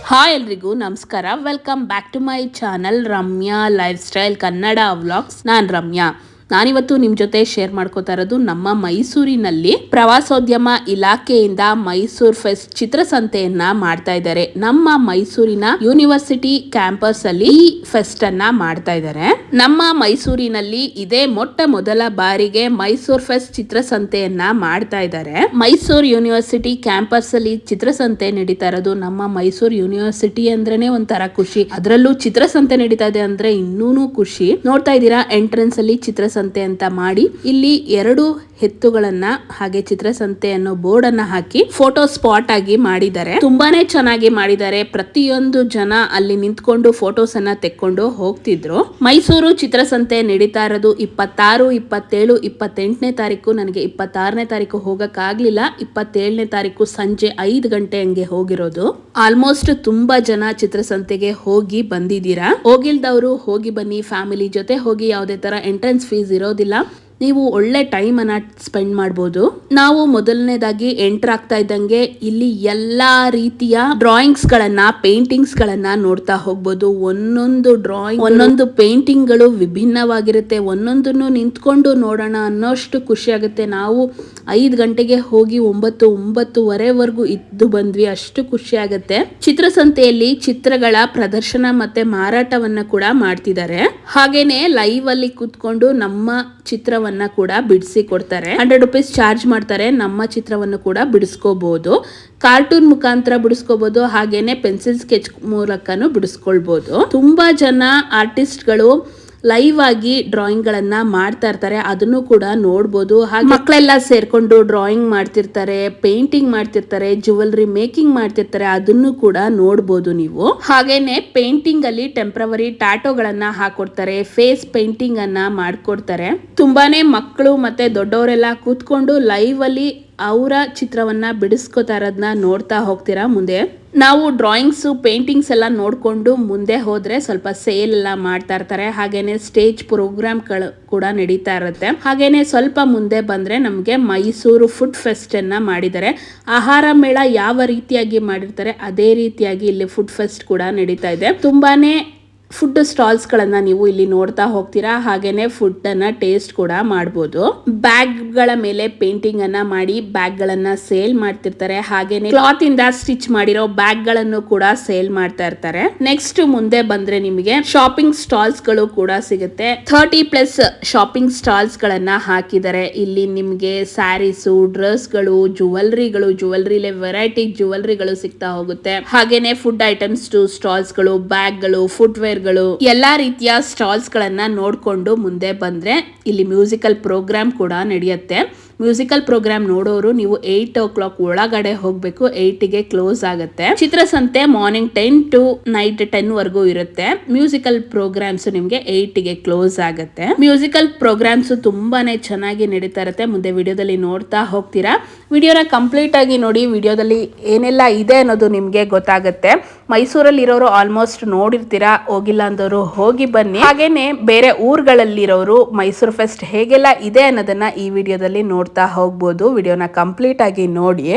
Hi ಎಲ್ರಿಗೂ ನಮಸ್ಕಾರ. Welcome back to my channel Ramya lifestyle Kannada vlogs. ನಾನು ರಮ್ಯಾ. ನಾನಿವತ್ತು ನಿಮ್ಮ ಜೊತೆ ಶೇರ್ ಮಾಡ್ಕೋತಾ ಇರೋದು ನಮ್ಮ ಮೈಸೂರಿನಲ್ಲಿ ಪ್ರವಾಸೋದ್ಯಮ ಇಲಾಖೆಯಿಂದ ಮೈಸೂರ್ ಫೆಸ್ಟ್ ಚಿತ್ರಸಂತೆಯನ್ನ ಮಾಡ್ತಾ ಇದ್ದಾರೆ. ನಮ್ಮ ಮೈಸೂರಿನ ಯೂನಿವರ್ಸಿಟಿ ಕ್ಯಾಂಪಸ್ ಅಲ್ಲಿ ಈ ಫೆಸ್ಟ್ ಅನ್ನ ಮಾಡ್ತಾ ಇದ್ದಾರೆ. ನಮ್ಮ ಮೈಸೂರಿನಲ್ಲಿ ಇದೇ ಮೊಟ್ಟ ಮೊದಲ ಬಾರಿಗೆ ಮೈಸೂರ್ ಫೆಸ್ಟ್ ಚಿತ್ರಸಂತೆಯನ್ನ ಮಾಡ್ತಾ ಇದ್ದಾರೆ. ಮೈಸೂರು ಯೂನಿವರ್ಸಿಟಿ ಕ್ಯಾಂಪಸ್ ಅಲ್ಲಿ ಚಿತ್ರಸಂತೆ ನಡೀತಾ ಇರೋದು. ನಮ್ಮ ಮೈಸೂರು ಯೂನಿವರ್ಸಿಟಿ ಅಂದ್ರೇನೆ ಒಂಥರ ಖುಷಿ, ಅದರಲ್ಲೂ ಚಿತ್ರಸಂತೆ ನಡೀತಾ ಇದೆ ಅಂದ್ರೆ ಇನ್ನೂನು ಖುಷಿ. ನೋಡ್ತಾ ಇದ್ದೀರಾ, ಎಂಟ್ರೆನ್ಸ್ ಅಲ್ಲಿ ಚಿತ್ರಸಂತೆ ಅಂತ ಮಾಡಿ ಇಲ್ಲಿ 2 ಎತ್ತುಗಳನ್ನ ಹಾಗೆ ಚಿತ್ರಸಂತೆ ಅನ್ನೋ ಬೋರ್ಡ್ ಅನ್ನ ಹಾಕಿ ಫೋಟೋ ಸ್ಪಾಟ್ ಆಗಿ ಮಾಡಿದ್ದಾರೆ. ತುಂಬಾನೇ ಚೆನ್ನಾಗಿ ಮಾಡಿದ್ದಾರೆ. ಪ್ರತಿಯೊಂದು ಜನ ಅಲ್ಲಿ ನಿಂತ್ಕೊಂಡು ಫೋಟೋಸ್ ಅನ್ನ ತೆಕ್ಕೊಂಡು ಹೋಗ್ತಿದ್ರು. ಮೈಸೂರು ಚಿತ್ರಸಂತೆ ನಡೀತಾ ಇರೋದು 26, 27, 28ನೇ ತಾರೀಕು. ನನಗೆ 26ನೇ ತಾರೀಕು ಹೋಗಕ್ ಆಗ್ಲಿಲ್ಲ. 27ನೇ ತಾರೀಕು ಸಂಜೆ 5 ಗಂಟೆ ಹಂಗೆ ಹೋಗಿರೋದು. ಆಲ್ಮೋಸ್ಟ್ ತುಂಬಾ ಜನ ಚಿತ್ರಸಂತೆಗೆ ಹೋಗಿ ಬಂದಿದ್ದೀರಾ. ಹೋಗಿಲ್ದವರು ಹೋಗಿ ಬನ್ನಿ, ಫ್ಯಾಮಿಲಿ ಜೊತೆ ಹೋಗಿ. ಯಾವುದೇ ತರ ಎಂಟ್ರೆನ್ಸ್ ಫೀಸ್ ಇರೋದಿಲ್ಲ. ನೀವು ಒಳ್ಳೆ ಟೈಮ್ ಅನ್ನ ಸ್ಪೆಂಡ್ ಮಾಡಬಹುದು. ನಾವು ಮೊದಲನೇದಾಗಿ ಎಂಟರ್ ಆಗ್ತಾ ಇದ್ದಂಗೆ ಇಲ್ಲಿ ಎಲ್ಲಾ ರೀತಿಯ ಡ್ರಾಯಿಂಗ್ಸ್ ಗಳನ್ನ, ಪೇಂಟಿಂಗ್ಸ್ ಗಳನ್ನ ನೋಡ್ತಾ ಹೋಗ್ಬೋದು. ಒಂದೊಂದು ಡ್ರಾಯಿಂಗ್, ಒಂದೊಂದು ಪೇಂಟಿಂಗ್ ಗಳು ವಿಭಿನ್ನವಾಗಿರುತ್ತೆ. ಒಂದೊಂದನ್ನು ನಿಂತ್ಕೊಂಡು ನೋಡೋಣ ಅನ್ನೋಷ್ಟು ಖುಷಿ ಆಗುತ್ತೆ. ನಾವು 5 ಗಂಟೆಗೆ ಹೋಗಿ 9-9:30ವರೆಗೂ ಇದ್ದು ಬಂದ್ವಿ. ಅಷ್ಟು ಖುಷಿ ಆಗುತ್ತೆ. ಚಿತ್ರಸಂತೆಯಲ್ಲಿ ಚಿತ್ರಗಳ ಪ್ರದರ್ಶನ ಮತ್ತೆ ಮಾರಾಟವನ್ನ ಕೂಡ ಮಾಡ್ತಿದ್ದಾರೆ. ಹಾಗೇನೆ ಲೈವ್ ಅಲ್ಲಿ ಕೂತ್ಕೊಂಡು ನಮ್ಮ ಚಿತ್ರವನ್ನ ಕೂಡ ಬಿಡಿಸಿ ಕೊಡ್ತಾರೆ. 100 ರೂಪೀಸ್ ಚಾರ್ಜ್ ಮಾಡ್ತಾರೆ. ನಮ್ಮ ಚಿತ್ರವನ್ನು ಕೂಡ ಬಿಡಿಸ್ಕೋಬಹುದು. ಕಾರ್ಟೂನ್ ಮುಖಾಂತರ ಬಿಡಿಸ್ಕೋಬಹುದು, ಹಾಗೇನೆ ಪೆನ್ಸಿಲ್ ಸ್ಕೆಚ್ ಮೂಲಕನೂ ಬಿಡಿಸ್ಕೊಳ್ಬಹುದು. ತುಂಬಾ ಜನ ಆರ್ಟಿಸ್ಟ್ಗಳು ಲೈವ್ ಆಗಿ ಡ್ರಾಯಿಂಗ್ ಗಳನ್ನ ಮಾಡ್ತಾ ಇರ್ತಾರೆ. ಅದನ್ನು ಕೂಡ ನೋಡ್ಬೋದು. ಹಾಗೆ ಮಕ್ಕಳೆಲ್ಲ ಸೇರ್ಕೊಂಡು ಡ್ರಾಯಿಂಗ್ ಮಾಡ್ತಿರ್ತಾರೆ, ಪೇಂಟಿಂಗ್ ಮಾಡ್ತಿರ್ತಾರೆ, ಜ್ಯುವೆಲ್ರಿ ಮೇಕಿಂಗ್ ಮಾಡ್ತಿರ್ತಾರೆ. ಅದನ್ನು ಕೂಡ ನೋಡ್ಬೋದು ನೀವು. ಹಾಗೇನೆ ಪೇಂಟಿಂಗ್ ಅಲ್ಲಿ ಟೆಂಪ್ರವರಿ ಟ್ಯಾಟೋಗಳನ್ನ ಹಾಕೊಡ್ತಾರೆ, ಫೇಸ್ ಪೇಂಟಿಂಗ್ ಅನ್ನ ಮಾಡ್ಕೊಡ್ತಾರೆ. ತುಂಬಾನೇ ಮಕ್ಕಳು ಮತ್ತೆ ದೊಡ್ಡವರೆಲ್ಲ ಕೂತ್ಕೊಂಡು ಲೈವ್ ಅಲ್ಲಿ ಅವರ ಚಿತ್ರವನ್ನ ಬಿಡಿಸ್ಕೋತಾ ಇರೋದನ್ನ ನೋಡ್ತಾ ಹೋಗ್ತೀರಾ. ಮುಂದೆ ನಾವು ಡ್ರಾಯಿಂಗ್ಸ್, ಪೇಂಟಿಂಗ್ಸ್ ಎಲ್ಲ ನೋಡ್ಕೊಂಡು ಮುಂದೆ ಹೋದ್ರೆ ಸ್ವಲ್ಪ ಸೇಲ್ ಎಲ್ಲ ಮಾಡ್ತಾ ಇರ್ತಾರೆ. ಹಾಗೇನೆ ಸ್ಟೇಜ್ ಪ್ರೋಗ್ರಾಮ್ಗಳು ಕೂಡ ನಡೀತಾ ಇರುತ್ತೆ. ಹಾಗೇನೆ ಸ್ವಲ್ಪ ಮುಂದೆ ಬಂದ್ರೆ ನಮ್ಗೆ ಮೈಸೂರು ಫುಡ್ ಫೆಸ್ಟ್ ಅನ್ನ ಮಾಡಿದ್ದಾರೆ. ಆಹಾರ ಮೇಳ ಯಾವ ರೀತಿಯಾಗಿ ಮಾಡಿರ್ತಾರೆ ಅದೇ ರೀತಿಯಾಗಿ ಇಲ್ಲಿ ಫುಡ್ ಫೆಸ್ಟ್ ಕೂಡ ನಡೀತಾ ಇದೆ. ತುಂಬಾನೇ ಫುಡ್ ಸ್ಟಾಲ್ಸ್ ಗಳನ್ನ ನೀವು ಇಲ್ಲಿ ನೋಡ್ತಾ ಹೋಗ್ತೀರಾ. ಹಾಗೇನೆ ಫುಡ್ ಅನ್ನ ಟೇಸ್ಟ್ ಕೂಡ ಮಾಡಬಹುದು. ಬ್ಯಾಗ್ ಗಳ ಮೇಲೆ ಪೇಂಟಿಂಗ್ ಅನ್ನ ಮಾಡಿ ಬ್ಯಾಗ್ ಗಳನ್ನ ಸೇಲ್ ಮಾಡ್ತಿರ್ತಾರೆ. ಹಾಗೇನೆ ಕ್ಲಾತ್ ಇಂದ ಸ್ಟಿಚ್ ಮಾಡಿರೋ ಬ್ಯಾಗ್ ಗಳನ್ನು ಕೂಡ ಸೇಲ್ ಮಾಡ್ತಾ ಇರ್ತಾರೆ. ನೆಕ್ಸ್ಟ್ ಮುಂದೆ ಬಂದ್ರೆ ನಿಮಗೆ ಶಾಪಿಂಗ್ ಸ್ಟಾಲ್ಸ್ ಗಳು ಕೂಡ ಸಿಗುತ್ತೆ. 30+ ಶಾಪಿಂಗ್ ಸ್ಟಾಲ್ಸ್ ಗಳನ್ನ ಹಾಕಿದ್ದಾರೆ. ಇಲ್ಲಿ ನಿಮ್ಗೆ ಸ್ಯಾರೀಸ್, ಡ್ರೆಸ್ ಗಳು, ಜುವೆಲ್ರಿಲೆ ವೆರೈಟಿ ಜ್ಯುವೆಲ್ರಿಗಳು ಸಿಗ್ತಾ ಹೋಗುತ್ತೆ. ಹಾಗೇನೆ ಫುಡ್ ಐಟಮ್ಸ್ ಸ್ಟಾಲ್ಸ್ ಗಳು, ಬ್ಯಾಗ್ ಗಳು, ಫುಟ್ವೇರ್ ಗಳು, ಎಲ್ಲಾ ರೀತಿಯ ಸ್ಟಾಲ್ಸ್ ಗಳನ್ನ ನೋಡ್ಕೊಂಡು ಮುಂದೆ ಬಂದ್ರೆ ಇಲ್ಲಿ ಮ್ಯೂಸಿಕಲ್ ಪ್ರೋಗ್ರಾಮ್ ಕೂಡ ನಡೆಯುತ್ತೆ. ಮ್ಯೂಸಿಕಲ್ ಪ್ರೋಗ್ರಾಮ್ ನೋಡೋರು ನೀವು 8 o'clock ಒಳಗಡೆ ಹೋಗ್ಬೇಕು. 8ಗೆ ಕ್ಲೋಸ್ ಆಗುತ್ತೆ. ಚಿತ್ರಸಂತೆ ಮಾರ್ನಿಂಗ್ 10 to ನೈಟ್ 10 ವರೆಗೂ ಇರುತ್ತೆ. ಮ್ಯೂಸಿಕಲ್ ಪ್ರೋಗ್ರಾಮ್ಸ್ ನಿಮ್ಗೆ 8ಗೆ ಕ್ಲೋಸ್ ಆಗುತ್ತೆ. ಮ್ಯೂಸಿಕಲ್ ಪ್ರೋಗ್ರಾಮ್ಸ್ ತುಂಬಾನೇ ಚೆನ್ನಾಗಿ ನಡೀತಾ ಇರುತ್ತೆ. ಮುಂದೆ ವಿಡಿಯೋದಲ್ಲಿ ನೋಡ್ತಾ ಹೋಗ್ತೀರಾ. ವಿಡಿಯೋನ ಕಂಪ್ಲೀಟ್ ಆಗಿ ನೋಡಿ. ವಿಡಿಯೋದಲ್ಲಿ ಏನೆಲ್ಲ ಇದೆ ಅನ್ನೋದು ನಿಮ್ಗೆ ಗೊತ್ತಾಗುತ್ತೆ. ಮೈಸೂರಲ್ಲಿ ಇರೋರು ಆಲ್ಮೋಸ್ಟ್ ನೋಡಿರ್ತೀರಾ, ಹೋಗಿಲ್ಲ ಅಂದವರು ಹೋಗಿ ಬನ್ನಿ. ಹಾಗೇನೆ ಬೇರೆ ಊರುಗಳಲ್ಲಿರೋರು ಮೈಸೂರು ಫೆಸ್ಟ್ ಹೇಗೆಲ್ಲ ಇದೆ ಅನ್ನೋದನ್ನ ಈ ವಿಡಿಯೋದಲ್ಲಿ ನೋಡ್ತಾ ಹೋಗ್ಬೋದು. ವಿಡಿಯೋನ ಕಂಪ್ಲೀಟ್ ಆಗಿ ನೋಡಿ.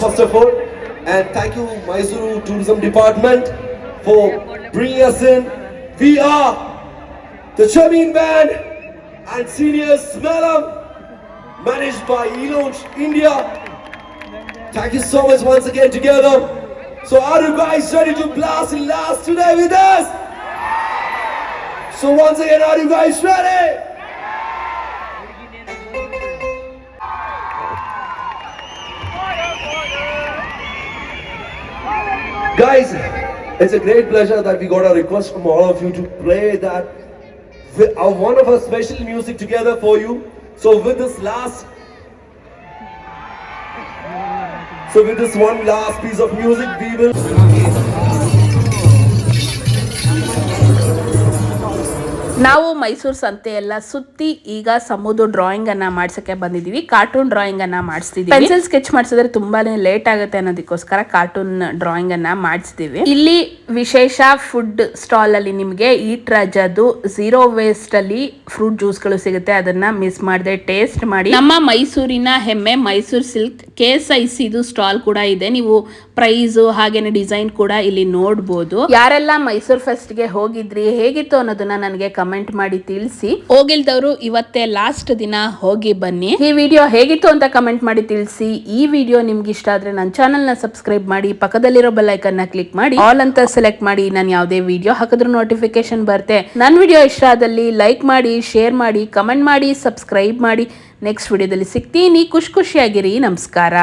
First of all, and thank you Mysuru Tourism Department for bringing us in. We are the Chamin Band and Senior Smalam, managed by Eloge India. Thank you so much once again together. So are you guys ready to blast and last today with us? So once again, are you guys ready? Guys, it's a great pleasure that we got a request from all of you to play that one of our special music together for you. So with this one last piece of music, we will. ನಾವು ಮೈಸೂರು ಸಂತೆ ಎಲ್ಲ ಸುತ್ತಿ ಈಗ ಸಮುದ್ರ drawing ಅನ್ನ ಮಾಡ್ಸಕ್ಕೆ ಬಂದಿದೀವಿ. Cartoon drawing ಅನ್ನ ಮಾಡಿಸ್ತಿದೀವಿ. Pencil sketch ಮಾಡಿಸಿದ್ರೆ ತುಂಬಾನೇ ಲೇಟ್ ಆಗುತ್ತೆ ಅನ್ನೋದಕ್ಕೋಸ್ಕರ ಕಾರ್ಟೂನ್ ಡ್ರಾಯಿಂಗ್ ಅನ್ನ ಮಾಡಿಸ್ತೀವಿ. ಇಲ್ಲಿ ವಿಶೇಷ ಫುಡ್ ಸ್ಟಾಲ್ ಅಲ್ಲಿ ನಿಮಗೆ ಈಟ್ ರಾಜದು 0 ವೇಸ್ಟ್ ಅಲ್ಲಿ ಫ್ರೂಟ್ ಜ್ಯೂಸ್ ಗಳು ಸಿಗುತ್ತೆ. ಅದನ್ನ ಮಿಸ್ ಮಾಡದೆ ಟೇಸ್ಟ್ ಮಾಡಿ. ನಮ್ಮ ಮೈಸೂರಿನ ಹೆಮ್ಮೆ ಮೈಸೂರು ಸಿಲ್ಕ್ KSICದು ಸ್ಟಾಲ್ ಕೂಡ ಇದೆ. ನೀವು ಪ್ರೈಸ್ ಹಾಗೇನೆ ಡಿಸೈನ್ ಕೂಡ ಇಲ್ಲಿ ನೋಡಬಹುದು. ಯಾರೆಲ್ಲ ಮೈಸೂರು ಫೆಸ್ಟ್ ಗೆ ಹೋಗಿದ್ರಿ, ಹೇಗಿತ್ತು ಅನ್ನೋದನ್ನ ನನಗೆ ಕಮೆಂಟ್ ಮಾಡಿ ತಿಳಿಸಿ. ಹೋಗಿಲ್ದವರು ಇವತ್ತೇ ಲಾಸ್ಟ್ ದಿನ ಹೋಗಿ ಬನ್ನಿ. ಈ ವಿಡಿಯೋ ಹೇಗಿತ್ತು ಅಂತ ಕಮೆಂಟ್ ಮಾಡಿ ತಿಳಿಸಿ. ಈ ವಿಡಿಯೋ ನಿಮ್ಗೆ ಇಷ್ಟ ಆದ್ರೆ ನನ್ನ ಚಾನೆಲ್ ನ ಸಬ್ಸ್ಕ್ರೈಬ್ ಮಾಡಿ, ಪಕ್ಕದಲ್ಲಿರೋ ಬೆಲ್ ಐಕನ್ ನ ಕ್ಲಿಕ್ ಮಾಡಿ ಆಲ್ ಅಂತ ಸೆಲೆಕ್ಟ್ ಮಾಡಿ. ನಾನು ಯಾವುದೇ ವಿಡಿಯೋ ಹಾಕಿದ್ರು ನೋಟಿಫಿಕೇಶನ್ ಬರುತ್ತೆ. ನನ್ನ ವಿಡಿಯೋ ಇಷ್ಟ ಆದಲ್ಲಿ ಲೈಕ್ ಮಾಡಿ, ಶೇರ್ ಮಾಡಿ, ಕಮೆಂಟ್ ಮಾಡಿ, ಸಬ್ಸ್ಕ್ರೈಬ್ ಮಾಡಿ. ನೆಕ್ಸ್ಟ್ ವಿಡಿಯೋದಲ್ಲಿ ಸಿಗ್ತೀನಿ. ಖುಷಿಯಾಗಿರಿ. ನಮಸ್ಕಾರ.